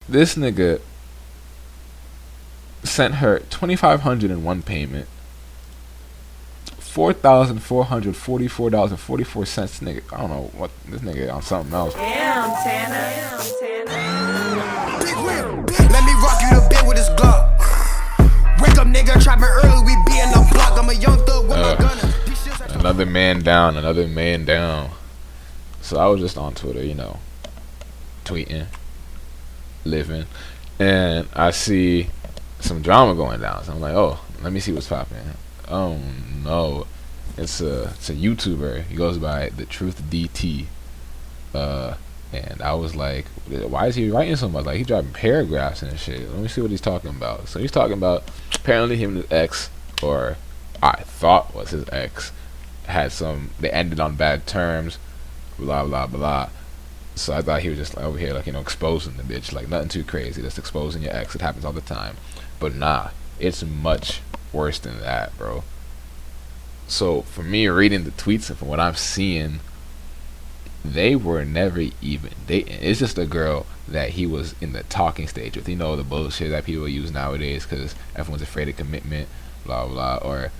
This nigga sent her $2,500 in one payment, $4,444.44. Nigga, I don't know what this nigga on something else. Damn, Tanner. Big whip. Let me rock you the bed with this Glock. Wake up, nigga, trapping early. We be in the block. I'm a young thug with my gun. Another man down. Another man down. So I was just on Twitter, you know, tweeting, living, and I see some drama going down. So I'm like, oh, let me see what's popping. Oh no, it's a YouTuber. He goes by DaTruthDT. And I was like, why is he writing so much? Like, he's dropping paragraphs and shit. Let me see what he's talking about. So he's talking about apparently him and his ex, or I thought was his ex, they ended on bad terms, blah blah blah. So I thought he was just like over here, like, you know, exposing the bitch, like nothing too crazy, just exposing your ex. It happens all the time. But nah, it's much worse than that, bro. So for me, reading the tweets and from what I'm seeing, they were never even dating. It's just a girl that he was in the talking stage with. You know, the bullshit that people use nowadays because everyone's afraid of commitment, blah blah. Or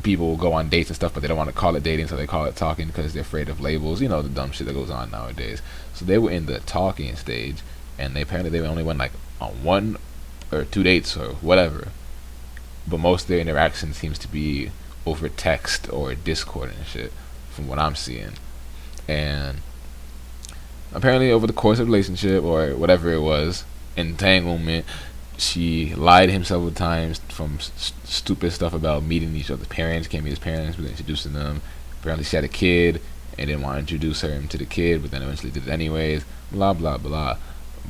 people will go on dates and stuff, but they don't want to call it dating, so they call it talking because they're afraid of labels. You know, the dumb shit that goes on nowadays. So they were in the talking stage, and they only went like on 1 or 2 dates or whatever. But most of their interaction seems to be over text or Discord and shit, from what I'm seeing. And apparently over the course of the relationship, or whatever it was, entanglement, she lied to him several times from stupid stuff about meeting each other's parents. Can't meet his parents, but introducing them. Apparently she had a kid and didn't want to introduce her to the kid, but then eventually did it anyways, blah blah blah.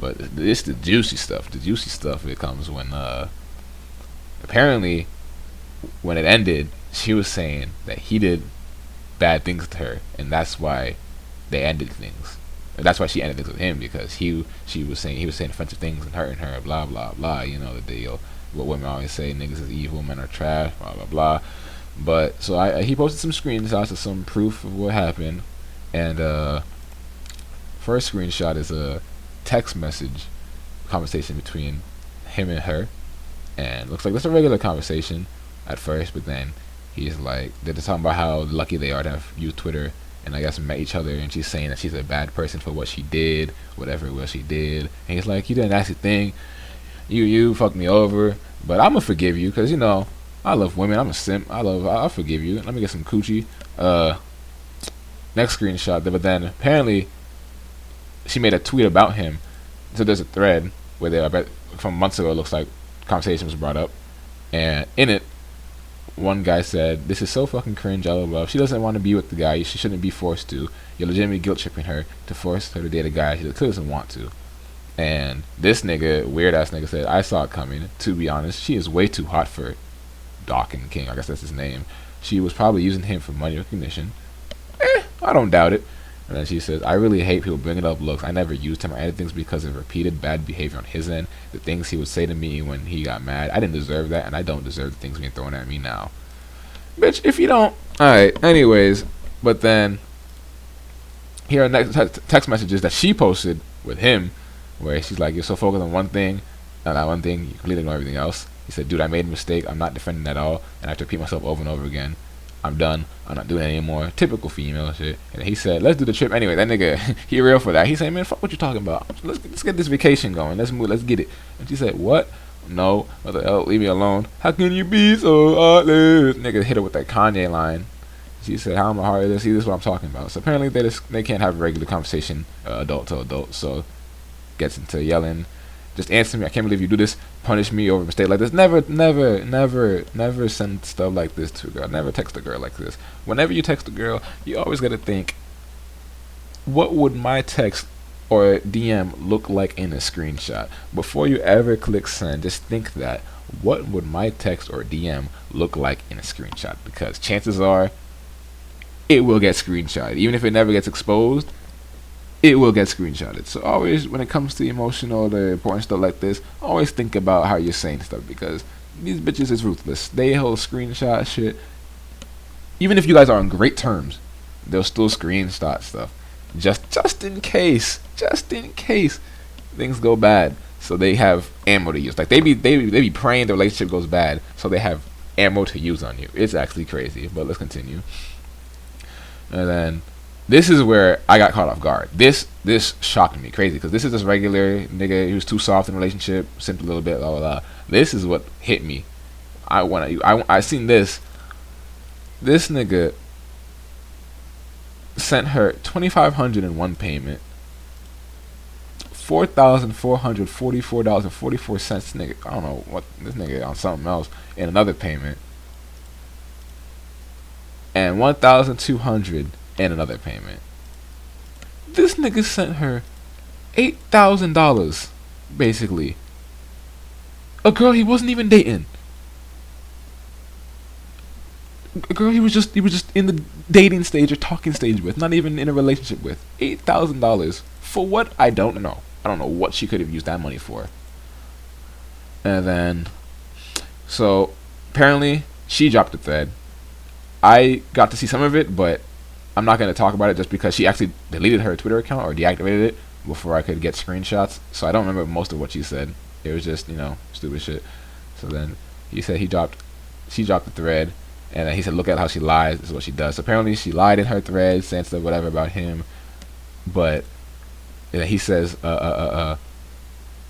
But it's the juicy stuff. It comes when apparently when it ended, she was saying that he did bad things to her, and that's why they ended things. And that's why she ended things with him, because he was saying offensive things and hurting her, blah blah blah. You know the deal. What women always say: niggas is evil, men are trash, blah blah blah. But so he posted some screenshots of some proof of what happened, and first screenshot is a text message conversation between him and her, and looks like it's a regular conversation at first, but then he's like, they're just talking about how lucky they are to have used Twitter and I guess met each other, and she's saying that she's a bad person for what she did, whatever it was she did, and he's like, you did a nasty thing, you fucked me over, but I'm gonna forgive you because, you know, I love women, I'm a simp, I'll forgive you, let me get some coochie. Next screenshot, but then apparently she made a tweet about him. So there's a thread where they, I bet from months ago, it looks like conversation was brought up, and in it one guy said, this is so fucking cringe, lol. She doesn't want to be with the guy. She shouldn't be forced to. You're legitimately guilt tripping her to force her to date a guy she clearly doesn't want to. And this nigga, weird ass nigga, said, I saw it coming. To be honest, she is way too hot for Dawkins King. I guess that's his name. She was probably using him for money recognition. I don't doubt it. And then she says, I really hate people bringing up looks. I never used him or anything because of repeated bad behavior on his end. The things he would say to me when he got mad. I didn't deserve that, and I don't deserve the things being thrown at me now. Bitch, if you don't... Alright, anyways. But then, here are next text messages that she posted with him, where she's like, you're so focused on one thing, and that one thing, you completely ignore everything else. He said, dude, I made a mistake. I'm not defending at all, and I have to repeat myself over and over again. I'm done. I'm not doing it anymore. Typical female shit. And he said, let's do the trip anyway. That nigga, he real for that. He said, man, fuck what you talking about. Let's get this vacation going. Let's move. Let's get it. And she said, what? No. What the hell? Leave me alone. How can you be so heartless? Nigga hit her with that Kanye line. She said, how am I heartless? See, this is what I'm talking about. So apparently they can't have a regular conversation, adult to adult. So gets into yelling. Just answer me. I can't believe you do this. Punish me over a mistake like this. Never send stuff like this to a girl. Never text a girl like this. Whenever you text a girl, you always gotta think, what would my text or DM look like in a screenshot? Before you ever click send, just think that. What would my text or DM look like in a screenshot? Because chances are, it will get screenshotted. Even if it never gets exposed, it will get screenshotted. So always, when it comes to emotional, the important stuff like this, always think about how you're saying stuff, because these bitches is ruthless. They whole screenshot shit. Even if you guys are on great terms, they'll still screenshot stuff. Just in case. Just in case. things go bad, so they have ammo to use. Like they be praying the relationship goes bad, so they have ammo to use on you. It's actually crazy. But let's continue. And then this is where I got caught off guard. This shocked me crazy, because this is this regular nigga who's too soft in a relationship, simped a little bit, blah blah blah. This is what hit me. I seen this. This nigga sent her $2,500 in one payment, $4,444.44. Nigga, I don't know what this nigga on something else in another payment, and $1,200 in another payment. This nigga sent her $8,000, basically. A girl he wasn't even dating. A girl he was just in the dating stage or talking stage with, not even in a relationship with. $8,000 for what? I don't know. I don't know what she could have used that money for. And then, so apparently she dropped the thread. I got to see some of it, but I'm not going to talk about it just because she actually deleted her Twitter account or deactivated it before I could get screenshots. So I don't remember most of what she said. It was just, stupid shit. So then he said she dropped the thread, and then he said, look at how she lies. This is what she does. So apparently she lied in her thread, saying stuff whatever about him, but he says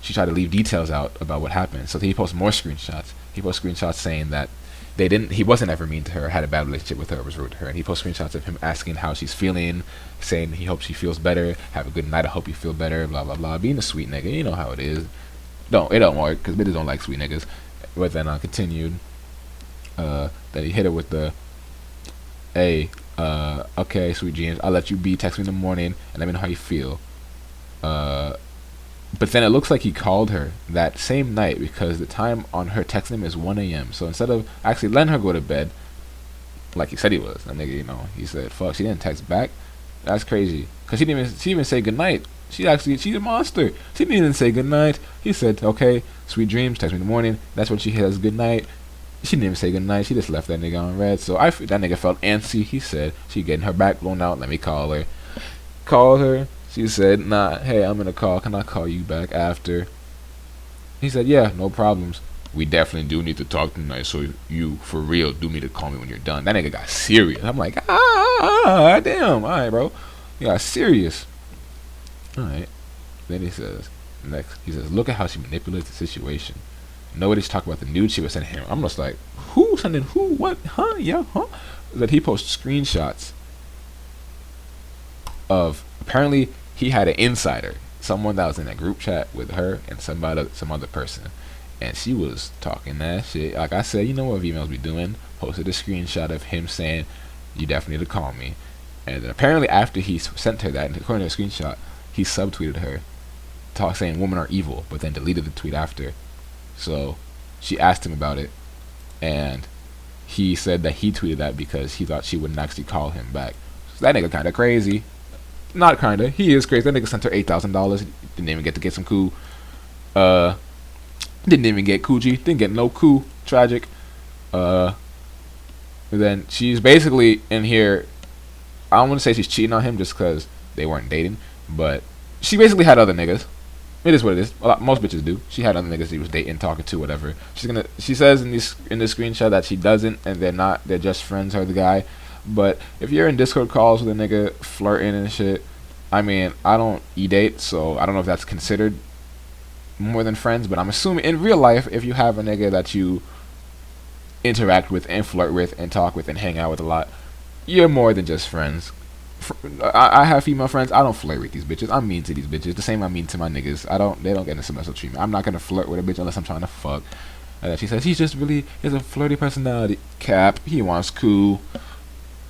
she tried to leave details out about what happened. So he posts more screenshots. He posts screenshots saying that he wasn't ever mean to her, had a bad relationship with her, or was rude to her. And he posts screenshots of him asking how she's feeling, saying he hopes she feels better, have a good night, I hope you feel better, blah blah blah. Being a sweet nigga, you know how it is. It don't work, because bitches don't like sweet niggas. But then continued. That he hit her with the, hey, okay, sweet dreams, I'll let you be, text me in the morning and let me know how you feel. But then it looks like he called her that same night, because the time on her texting him is 1 a.m. So instead of actually letting her go to bed like he said he was, that nigga, he said, fuck, she didn't text back. That's crazy, because she didn't even say goodnight. She's a monster. She didn't even say goodnight. He said, okay, sweet dreams, text me in the morning. That's when she has goodnight. She didn't even say goodnight. She just left that nigga on red. So that nigga felt antsy. He said she getting her back blown out. Let me call her. Called her. She said, nah, hey, I'm gonna call. Can I call you back after? He said, yeah, no problems. We definitely do need to talk tonight, so you, for real, do need to call me when you're done. That nigga got serious. I'm like, damn. All right, bro. He got serious. All right. Then he says, look at how she manipulates the situation. Nobody's talking about the nude she was sending him. I'm just like, who sending who? What? Huh? Yeah, huh? That he posts screenshots of, apparently he had an insider, someone that was in a group chat with her and some other person, and she was talking that shit. Like I said, you know what females be doing? Posted a screenshot of him saying, you definitely need to call me. And then apparently after he sent her that, and according to the screenshot, he subtweeted her, saying women are evil, but then deleted the tweet after. So she asked him about it, and he said that he tweeted that because he thought she wouldn't actually call him back. So that nigga kind of crazy. Not kinda, he is crazy. That nigga sent her $8,000. Didn't even get to get some coup. Didn't even get coochie. Didn't get no coup. Tragic. And then she's basically in here. I don't want to say she's cheating on him just because they weren't dating, but she basically had other niggas. It is what it is. Most bitches do. She had other niggas she was dating, talking to, whatever. She says in this screenshot that she doesn't, and they're just friends, her the guy. But if you're in Discord calls with a nigga flirting and shit, I mean, I don't e-date, so I don't know if that's considered more than friends, but I'm assuming in real life, if you have a nigga that you interact with and flirt with and talk with and hang out with a lot, you're more than just friends. I have female friends. I don't flirt with these bitches. I'm mean to these bitches. The same I'm mean to my niggas. They don't get a special treatment. I'm not gonna flirt with a bitch unless I'm trying to fuck. And then she says he has a flirty personality. Cap. He wants cool.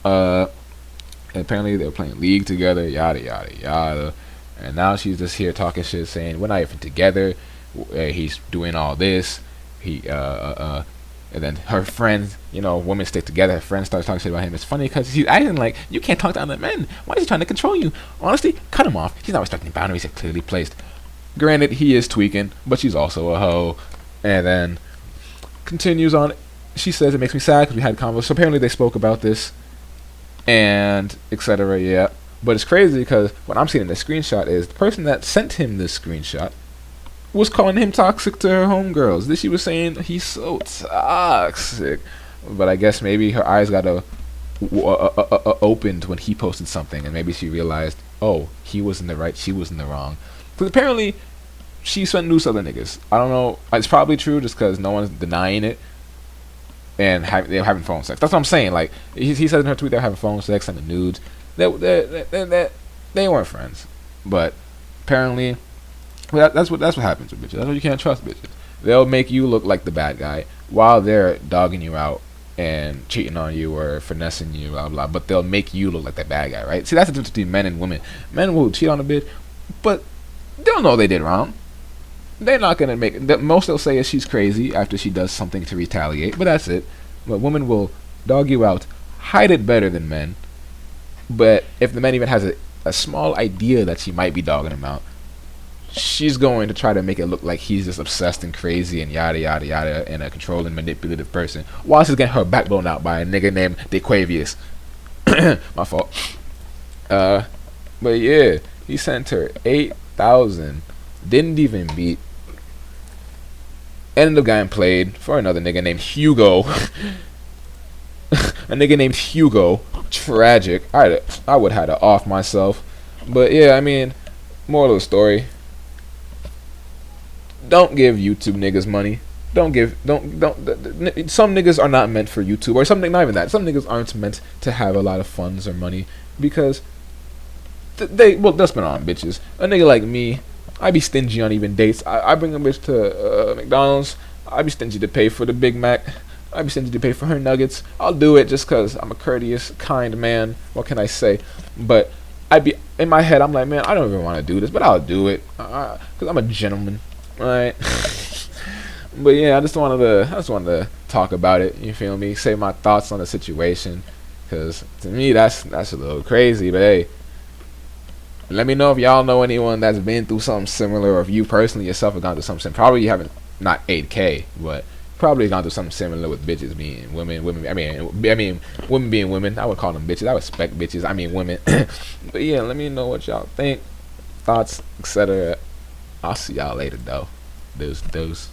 Apparently they were playing League together. Yada yada yada. And now she's just here talking shit, saying we're not even together. He's doing all this. And then her friends, women stick together. Her friends start talking shit about him. It's funny because he's acting like, you can't talk to other men. Why is he trying to control you? Honestly, cut him off. He's not respecting boundaries that clearly placed. Granted, he is tweaking, but she's also a hoe. And then continues on. She says it makes me sad because we had convos. So apparently they spoke about this and etc. Yeah. But it's crazy because what I'm seeing in the screenshot is the person that sent him this screenshot was calling him toxic to her homegirls. Then she was saying he's so toxic. But I guess maybe her eyes got opened when he posted something, and maybe she realized, oh, he was in the right, she was in the wrong. Because apparently she sent news to other niggas. I don't know. It's probably true just because no one's denying it. And they're having phone sex. That's what I'm saying. Like he said in her tweet, they're having phone sex and the nudes. They weren't friends. But apparently, that's what happens with bitches. That's why you can't trust bitches. They'll make you look like the bad guy while they're dogging you out and cheating on you or finessing you, blah blah. But they'll make you look like the bad guy, right? See, that's the difference between men and women. Men will cheat on a bitch, but they'll know they did wrong. They're not gonna make it. Most they'll say is she's crazy after she does something to retaliate, but that's it. But women will dog you out, hide it better than men. But if the man even has a small idea that she might be dogging him out, she's going to try to make it look like he's just obsessed and crazy and yada yada yada and a controlling, manipulative person, while she's getting her back blown out by a nigga named DeQuavius. My fault. But yeah, he sent her 8,000. Didn't even beat. Ended up getting played for another nigga named Hugo. A nigga named Hugo. Tragic. I would have to off myself. But yeah, I mean, moral of the story. Don't give YouTube niggas money. Don't. Some niggas are not meant for YouTube, or something. Not even that. Some niggas aren't meant to have a lot of funds or money because they'll spend on bitches. A nigga like me, I be stingy on even dates. I bring a bitch to McDonald's. I be stingy to pay for the Big Mac. I be stingy to pay for her nuggets. I'll do it just because I'm a courteous, kind man. What can I say? But I be in my head, I'm like, man, I don't even want to do this, but I'll do it because I'm a gentleman, right? But yeah, I just wanted to talk about it. You feel me? Say my thoughts on the situation, because to me that's a little crazy. But hey. Let me know if y'all know anyone that's been through something similar, or if you personally yourself have gone through something. Probably you haven't, not 8K, but probably gone through something similar with bitches being women. I mean, women being women. I would call them bitches. I respect bitches. I mean women. But yeah, let me know what y'all think, thoughts, etc. I'll see y'all later though. Deuce.